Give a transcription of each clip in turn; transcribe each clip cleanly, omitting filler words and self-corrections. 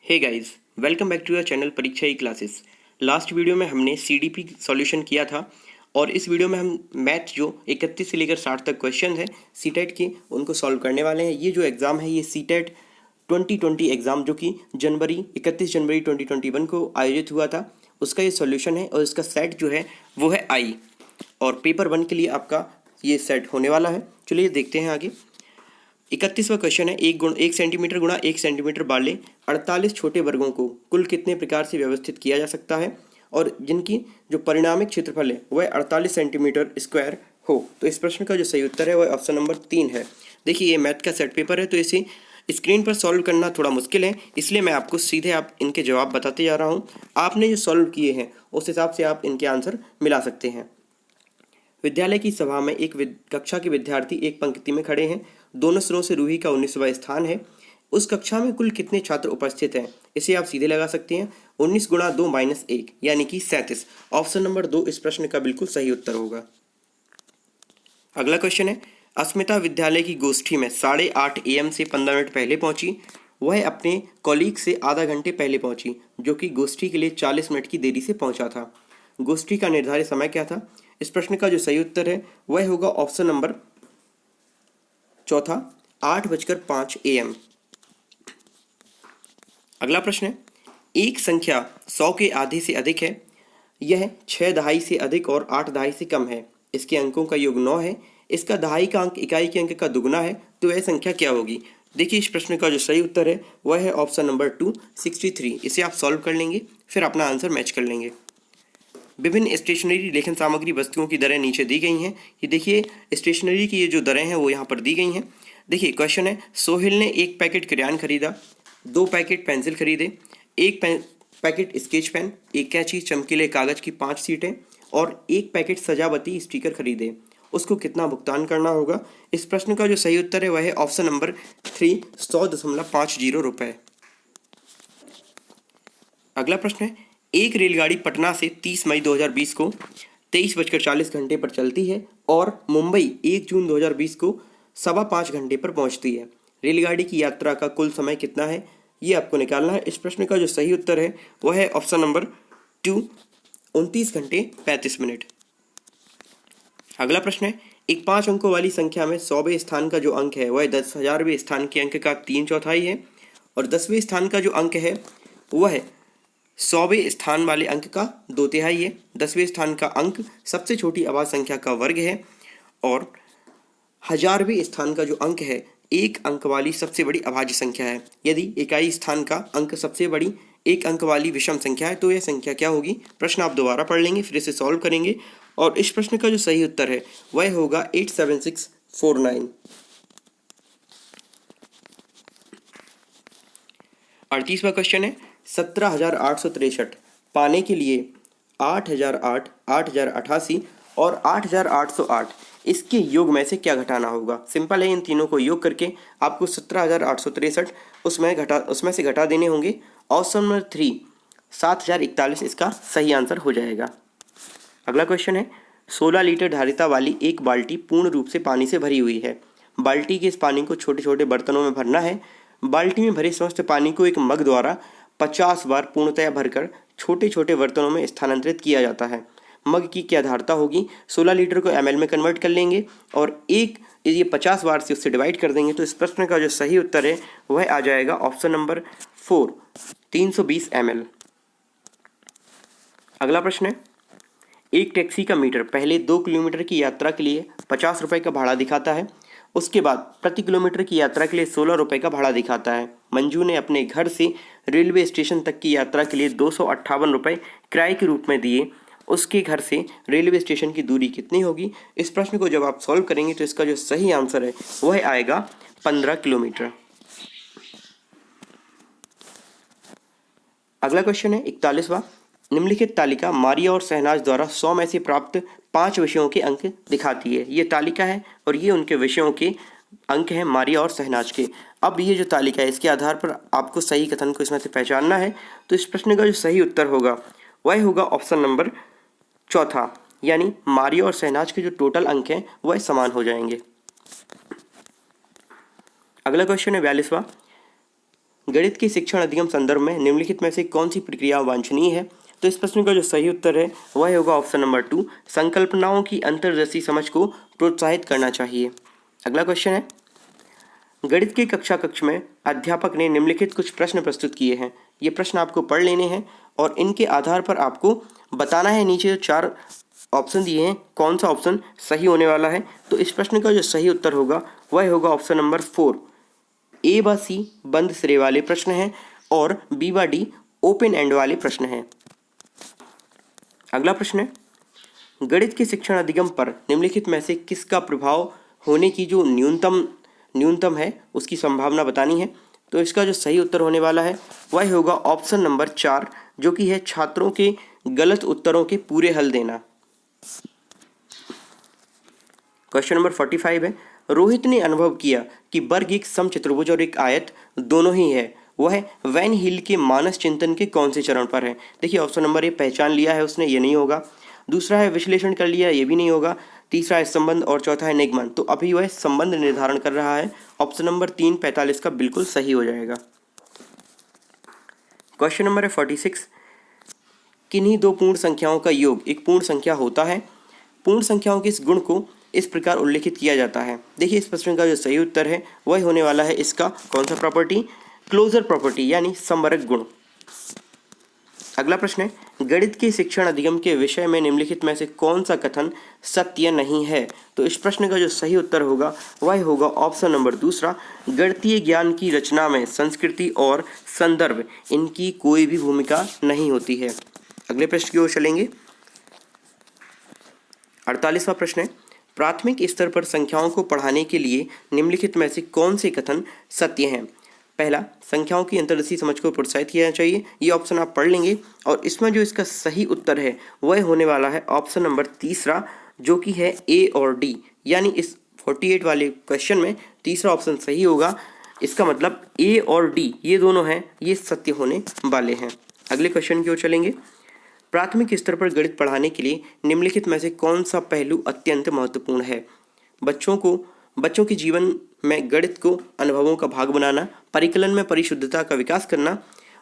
Hey guys, welcome back to your channel Pariksha E classes. Last video में हमने CDP solution किया था और इस वीडियो में हम मैथ जो 31 से लेकर 60 तक क्वेश्चन है सीटेट के उनको सॉल्व करने वाले हैं। ये जो एग्ज़ाम है ये सीटेट 2020 एग्ज़ाम जो कि 31 जनवरी 2021 को आयोजित हुआ था उसका ये सॉल्यूशन है और इसका सेट जो है वो है आई और पेपर 1 के लिए आपका ये सेट होने वाला है। चलिए देखते हैं आगे। 31वां क्वेश्चन है, एक सेंटीमीटर गुणा 1 सेंटीमीटर बाले 48 छोटे वर्गों को कुल कितने प्रकार से व्यवस्थित किया जा सकता है और जिनकी जो परिणामिक क्षेत्रफल है वह 48 सेंटीमीटर स्क्वायर हो। तो इस प्रश्न का जो सही उत्तर है वह ऑप्शन नंबर 3 है। देखिए ये मैथ का सेट पेपर है तो इसे स्क्रीन पर सॉल्व करना थोड़ा मुश्किल है, इसलिए मैं आपको सीधे इनके जवाब बताते जा रहा हूँ। आपने जो सॉल्व किए हैं उस हिसाब से आप इनके आंसर मिला सकते हैं। विद्यालय की सभा में एक कक्षा के विद्यार्थी एक पंक्ति में खड़े हैं। दोनों सिरों से रूही का 19वां स्थान है। उस कक्षा में कुल कितने छात्र उपस्थित हैं? इसे आप सीधे लगा सकते हैं। 19 गुणा 2 माइनस 1 यानी कि 37। ऑप्शन नंबर 2 इस प्रश्न का बिल्कुल सही उत्तर होगा। अगला क्वेश्चन है, अस्मिता विद्यालय की गोष्ठी में 8:30 AM से 15 मिनट पहले पहुंची। वह अपने कॉलीग से आधा घंटे पहले पहुंची जो कि गोष्ठी के लिए 40 मिनट की देरी से पहुंचा था। गोष्ठी का निर्धारित समय क्या था? इस प्रश्न का जो सही उत्तर है वह होगा ऑप्शन नंबर चौथा 8:05 AM। अगला प्रश्न है, एक संख्या 100 के आधे से अधिक है। यह 6 दहाई से अधिक और 8 दहाई से कम है। इसके अंकों का योग 9 है। इसका दहाई का अंक इकाई के अंक का दुगुना है तो वह संख्या क्या होगी? देखिए इस प्रश्न का जो सही उत्तर है वह है ऑप्शन नंबर 2 63। इसे आप सॉल्व कर लेंगे फिर अपना आंसर मैच कर लेंगे। विभिन्न स्टेशनरी लेखन सामग्री वस्तुओं की दरें नीचे दी गई हैं। ये देखिए स्टेशनरी की ये जो दरें हैं वो यहाँ पर दी गई हैं। देखिए क्वेश्चन है, सोहेल ने 1 पैकेट क्रेयॉन खरीदा, 2 पैकेट पेंसिल खरीदे, 1 पैकेट स्केच पेन, 1 कैंची, चमकीले कागज की 5 सीटें और 1 पैकेट सजावटी स्टिकर खरीदे। उसको कितना भुगतान करना होगा? इस प्रश्न का जो सही उत्तर है वह है ऑप्शन नंबर 3 100.50 रुपये। अगला प्रश्न है, एक रेलगाड़ी पटना से 30 मई 2020 को 23:40 पर चलती है और मुंबई 1 जून 2020 को 5:15 घंटे पर पहुंचती है। रेलगाड़ी की यात्रा का कुल समय कितना है? ये आपको निकालना है। इस प्रश्न का जो सही उत्तर है वह है ऑप्शन नंबर 2 29 घंटे 35 मिनट। अगला प्रश्न है, एक 5 अंकों वाली संख्या में 100वें स्थान का जो अंक है वह 10,000वें स्थान के अंक का 3/4 है और 10वें स्थान का जो अंक है वह 100वें स्थान वाले अंक का 2/3 है। 10वें स्थान का अंक सबसे छोटी अभाज्य संख्या का वर्ग है और 1000वें स्थान का जो अंक है 1 अंक वाली सबसे बड़ी अभाज्य संख्या है। यदि इकाई स्थान का अंक सबसे बड़ी 1 अंक वाली विषम संख्या है तो यह संख्या क्या होगी? प्रश्न आप दोबारा पढ़ लेंगे फिर इसे सॉल्व करेंगे और इस प्रश्न का जो सही उत्तर है वह होगा 87649। 38वां क्वेश्चन है, 17,863 पाने के लिए 8,008, 8,088 और 8,808 इसके योग में से क्या घटाना होगा? सिंपल है, इन तीनों को योग करके आपको 17,863 उसमें से घटा देने होंगे। ऑप्शन नंबर 3 7,041 इसका सही आंसर हो जाएगा। अगला क्वेश्चन है, 16 लीटर धारिता वाली एक बाल्टी पूर्ण रूप से पानी से भरी हुई है। बाल्टी के इस पानी को छोटे छोटे बर्तनों में भरना है। बाल्टी में भरे समस्त पानी को एक मग द्वारा 50 बार पूर्णतया भरकर छोटे छोटे बर्तनों में स्थानांतरित किया जाता है। मग की क्या धारिता होगी? 16 लीटर को ml में कन्वर्ट कर लेंगे और ये 50 बार से उससे डिवाइड कर देंगे तो इस प्रश्न का जो सही उत्तर है वह आ जाएगा ऑप्शन नंबर 4 320 ml। अगला प्रश्न है, एक टैक्सी का मीटर पहले 2 किलोमीटर की यात्रा के लिए 50 रुपये का भाड़ा दिखाता है। उसके बाद प्रति किलोमीटर की यात्रा के लिए 16 रुपये का भाड़ा दिखाता है। मंजू ने अपने घर से रेलवे स्टेशन तक की यात्रा के लिए 258 रुपये किराए के रूप में दिए। उसके घर से रेलवे स्टेशन की दूरी कितनी होगी? इस प्रश्न को जब आप सॉल्व करेंगे तो इसका जो सही आंसर है वह आएगा 15 किलोमीटर। अगला क्वेश्चन है 41वां, निम्नलिखित तालिका मारिया और शहनाज द्वारा 100 में से प्राप्त 5 विषयों के अंक दिखाती है। ये तालिका है और ये उनके विषयों के अंक हैं मारिया और शहनाज के। अब ये जो तालिका है इसके आधार पर आपको सही कथन को इसमें से पहचानना है तो इस प्रश्न का जो सही उत्तर होगा वह होगा ऑप्शन नंबर 4 यानी मारिया और शहनाज के जो टोटल अंक हैं वह समान हो जाएंगे। अगला क्वेश्चन है 42वां, गणित के शिक्षण अधिगम संदर्भ में निम्नलिखित में से कौन सी प्रक्रिया वांछनीय है? तो इस प्रश्न का जो सही उत्तर है वह होगा ऑप्शन नंबर 2, संकल्पनाओं की अंतर्दृष्टि समझ को प्रोत्साहित करना चाहिए। अगला क्वेश्चन है, गणित के कक्ष में अध्यापक ने निम्नलिखित कुछ प्रश्न प्रस्तुत किए हैं। ये प्रश्न आपको पढ़ लेने हैं और इनके आधार पर आपको बताना है, नीचे जो 4 ऑप्शन दिए हैं कौन सा ऑप्शन सही होने वाला है। तो इस प्रश्न का जो सही उत्तर होगा वह होगा ऑप्शन नंबर 4, ए व सी बंद सिरे वाले प्रश्न हैं और बी व डी ओपन एंड वाले प्रश्न हैं। अगला प्रश्न है, गणित के शिक्षण अधिगम पर निम्नलिखित में से किसका प्रभाव होने की जो न्यूनतम है उसकी संभावना बतानी है। तो इसका जो सही उत्तर होने वाला है वह होगा ऑप्शन नंबर 4, जो कि है छात्रों के गलत उत्तरों के पूरे हल देना। क्वेश्चन नंबर 45 है, रोहित ने अनुभव किया कि वर्ग एक समचतुर्भुज और एक आयत दोनों ही है। वह वैन हील के मानस चिंतन के कौन से चरण पर है? देखिए ऑप्शन नंबर 1 पहचान लिया है उसने, ये नहीं होगा। दूसरा है विश्लेषण कर लिया, ये भी नहीं होगा। तीसरा है संबंध और चौथा है निगमन। तो अभी वह संबंध निर्धारण कर रहा है। ऑप्शन नंबर 3 45 का बिल्कुल सही हो जाएगा। क्वेश्चन नंबर है 46, किन्हीं दो पूर्ण संख्याओं का योग एक पूर्ण संख्या होता है। पूर्ण संख्याओं के इस गुण को इस प्रकार उल्लेखित किया जाता है। देखिए इस प्रश्न का जो सही उत्तर है वह होने वाला है इसका कौन सा प्रॉपर्टी? क्लोजर प्रॉपर्टी यानी समवर्ग गुण। अगला प्रश्न है, गणित के शिक्षण अधिगम के विषय में निम्नलिखित में से कौन सा कथन सत्य नहीं है? तो इस प्रश्न का जो सही उत्तर होगा वह होगा ऑप्शन नंबर 2, गणितीय ज्ञान की रचना में संस्कृति और संदर्भ इनकी कोई भी भूमिका नहीं होती है। अगले प्रश्न की ओर चलेंगे। 48वां प्रश्न है, प्राथमिक स्तर पर संख्याओं को पढ़ाने के लिए निम्नलिखित में से कौन से कथन सत्य हैं? पहला, संख्याओं की अंतर्दृष्टि समझ को प्रोत्साहित किया जाना चाहिए। ये ऑप्शन आप पढ़ लेंगे और इसमें जो इसका सही उत्तर है वह होने वाला है ऑप्शन नंबर 3, जो कि है ए और डी। यानी इस 48 वाले क्वेश्चन में तीसरा ऑप्शन सही होगा। इसका मतलब ए और डी ये दोनों हैं, ये सत्य होने वाले हैं। अगले क्वेश्चन की ओर चलेंगे। प्राथमिक स्तर पर गणित पढ़ाने के लिए निम्नलिखित में से कौन सा पहलू अत्यंत महत्वपूर्ण है? बच्चों के जीवन में गणित को अनुभवों का भाग बनाना, परिकलन में परिशुद्धता का विकास करना,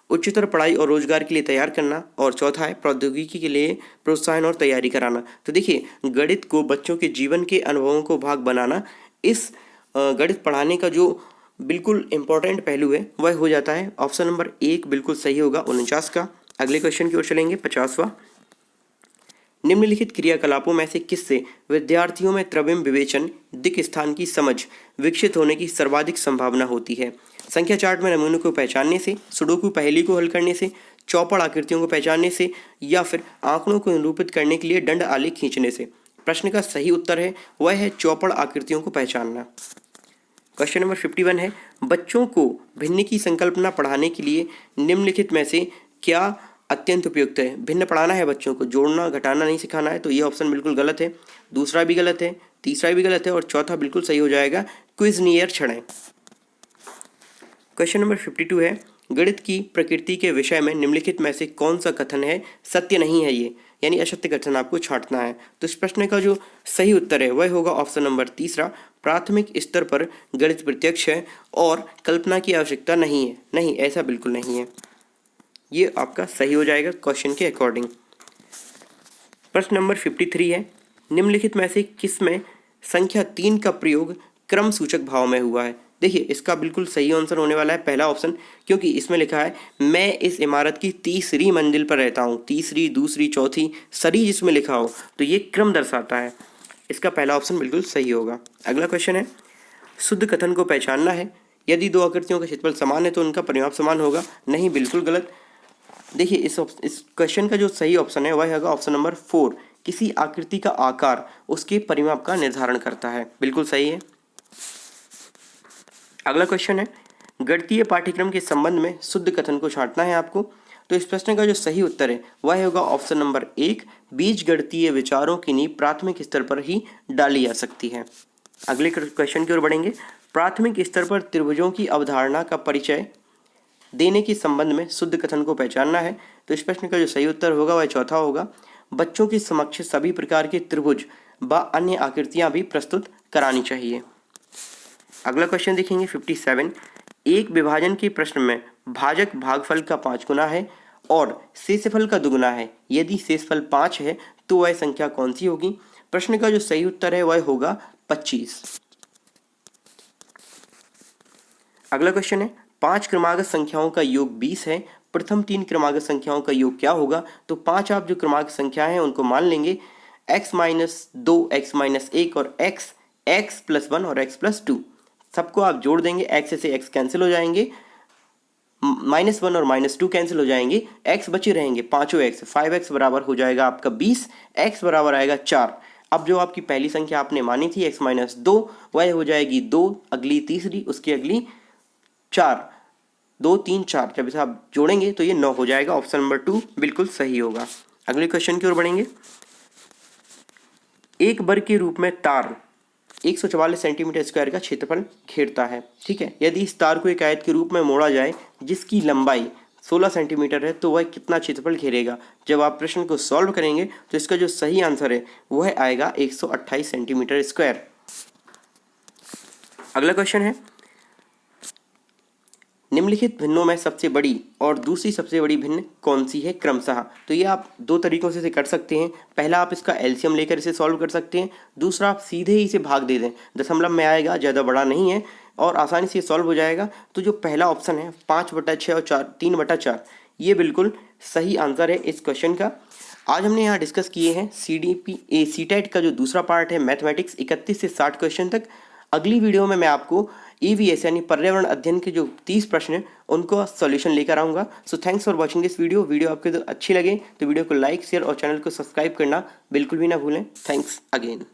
उच्चतर पढ़ाई और रोजगार के लिए तैयार करना, और चौथा है प्रौद्योगिकी के लिए प्रोत्साहन और तैयारी कराना। तो देखिए गणित को बच्चों के जीवन के अनुभवों को भाग बनाना इस गणित पढ़ाने का जो बिल्कुल इंपॉर्टेंट पहलू है वह हो जाता है। ऑप्शन नंबर 1 बिल्कुल सही होगा 49 का। अगले क्वेश्चन की ओर चलेंगे 50वां। निम्नलिखित क्रियाकलापों में से किससे विद्यार्थियों में त्रिविम विवेचन, दिक् स्थान की समझ विकसित होने की सर्वाधिक संभावना होती है? संख्या चार्ट में नमूनों को पहचानने से, सुडोकू पहेली को हल करने से, चौपड़ आकृतियों को पहचानने से, या फिर आंकड़ों को निरूपित करने के लिए दंड आलेख खींचने से? प्रश्न का सही उत्तर है वह है चौपड़ आकृतियों को पहचानना। क्वेश्चन नंबर 51 है, बच्चों को भिन्न की संकल्पना पढ़ाने के लिए निम्नलिखित में से क्या अत्यंत उपयुक्त है? भिन्न पढ़ाना है बच्चों को, जोड़ना घटाना नहीं सिखाना है। तो ये ऑप्शन बिल्कुल गलत है, दूसरा भी गलत है, तीसरा भी गलत है और चौथा बिल्कुल सही हो जाएगा, क्विज़नियर क्षण। क्वेश्चन नंबर 52 है, गणित की प्रकृति के विषय में निम्नलिखित में से कौन सा कथन है सत्य नहीं है? ये यानी असत्य कथन आपको छांटना है। तो इस प्रश्न का जो सही उत्तर है वह होगा ऑप्शन नंबर 3, प्राथमिक स्तर पर गणित प्रत्यक्ष है और कल्पना की आवश्यकता नहीं है। नहीं, ऐसा बिल्कुल नहीं है, ये आपका सही हो जाएगा क्वेश्चन के अकॉर्डिंग। प्रश्न नंबर 53 है, निम्नलिखित में से किस में संख्या 3 का प्रयोग क्रम सूचक भाव में हुआ है? देखिए इसका बिल्कुल सही आंसर होने वाला है पहला ऑप्शन, क्योंकि इसमें लिखा है मैं इस इमारत की तीसरी मंजिल पर रहता हूँ। तीसरी, दूसरी, चौथी, सरी जिसमें लिखा हो तो ये क्रम दर्शाता है। इसका पहला ऑप्शन बिल्कुल सही होगा। अगला क्वेश्चन है, शुद्ध कथन को पहचानना है। यदि दो आकृतियों का क्षेत्रफल समान है तो उनका परिमाप समान होगा। नहीं, बिल्कुल गलत। देखिए इस क्वेश्चन का जो सही ऑप्शन है वह होगा ऑप्शन नंबर 4, किसी आकृति का आकार उसके परिमाप का निर्धारण करता है। बिल्कुल सही है। अगला क्वेश्चन है, गणितीय पाठ्यक्रम के संबंध में शुद्ध कथन को छांटना है आपको। तो इस प्रश्न का जो सही उत्तर है वह होगा ऑप्शन नंबर 1, बीज गणितीय विचारों की नींव प्राथमिक स्तर पर ही डाली जा सकती है। अगले क्वेश्चन की ओर बढ़ेंगे। प्राथमिक स्तर पर त्रिभुजों की अवधारणा का परिचय देने के संबंध में शुद्ध कथन को पहचानना है। तो इस प्रश्न का जो सही उत्तर होगा वह चौथा होगा, बच्चों के समक्ष सभी प्रकार के त्रिभुज व अन्य आकृतियां भी प्रस्तुत करानी चाहिए। अगला क्वेश्चन देखेंगे 57, एक विभाजन के प्रश्न में भाजक भागफल का 5 गुना है और शेषफल का दुगुना है। यदि शेषफल 5 है तो वह संख्या कौन सी होगी? प्रश्न का जो सही उत्तर है वह होगा 25। अगला क्वेश्चन है 5 क्रमागत संख्याओं का योग 20 है, प्रथम 3 क्रमागत संख्याओं का योग क्या होगा? तो 5 आप जो क्रमागत संख्या हैं उनको मान लेंगे x माइनस 2, x माइनस 1 और x प्लस 1 और x प्लस 2। सबको आप जोड़ देंगे, x से x कैंसिल हो जाएंगे, -1 और -2 कैंसिल हो जाएंगे, x बचे रहेंगे पांचों x, 5x बराबर हो जाएगा आपका 20, x बराबर आएगा 4। अब जो आपकी पहली संख्या आपने मानी थी x माइनस 2 वह हो जाएगी 2, अगली तीसरी, उसकी अगली 4, 2 3 4, जब इसे आप जोड़ेंगे तो ये 9 हो जाएगा। ऑप्शन नंबर 2 बिल्कुल सही होगा। अगले क्वेश्चन की ओर बढ़ेंगे। एक वर्ग के रूप में तार 144 सेंटीमीटर स्क्वायर का क्षेत्रफल घेरता है। ठीक है, यदि इस तार को एक आयत के रूप में मोड़ा जाए जिसकी लंबाई 16 सेंटीमीटर है तो वह कितना क्षेत्रफल घेरेगा? जब आप प्रश्न को सॉल्व करेंगे तो इसका जो सही आंसर है वह आएगा 128 सेंटीमीटर स्क्वायर। अगला क्वेश्चन है निम्नलिखित भिन्नों में सबसे बड़ी और दूसरी सबसे बड़ी भिन्न कौन सी है क्रमशः? तो ये आप दो तरीकों से इसे कर सकते हैं। पहला आप इसका एलसीएम लेकर इसे सॉल्व कर सकते हैं, दूसरा आप सीधे ही इसे भाग दे दें, दशमलव में आएगा, ज़्यादा बड़ा नहीं है और आसानी से सॉल्व हो जाएगा। तो जो पहला ऑप्शन है 5/6 और 3/4 ये बिल्कुल सही आंसर है इस क्वेश्चन का। आज हमने यहाँ डिस्कस किए हैं सीटेट का जो दूसरा पार्ट है मैथमेटिक्स 31 से 60 क्वेश्चन तक। अगली वीडियो में मैं आपको EVS यानी पर्यावरण अध्ययन के जो 30 प्रश्न हैं उनको सॉल्यूशन लेकर आऊँगा। So thanks for watching this video आपको तो अच्छी लगे तो वीडियो को लाइक शेयर और चैनल को सब्सक्राइब करना बिल्कुल भी ना भूलें। Thanks again.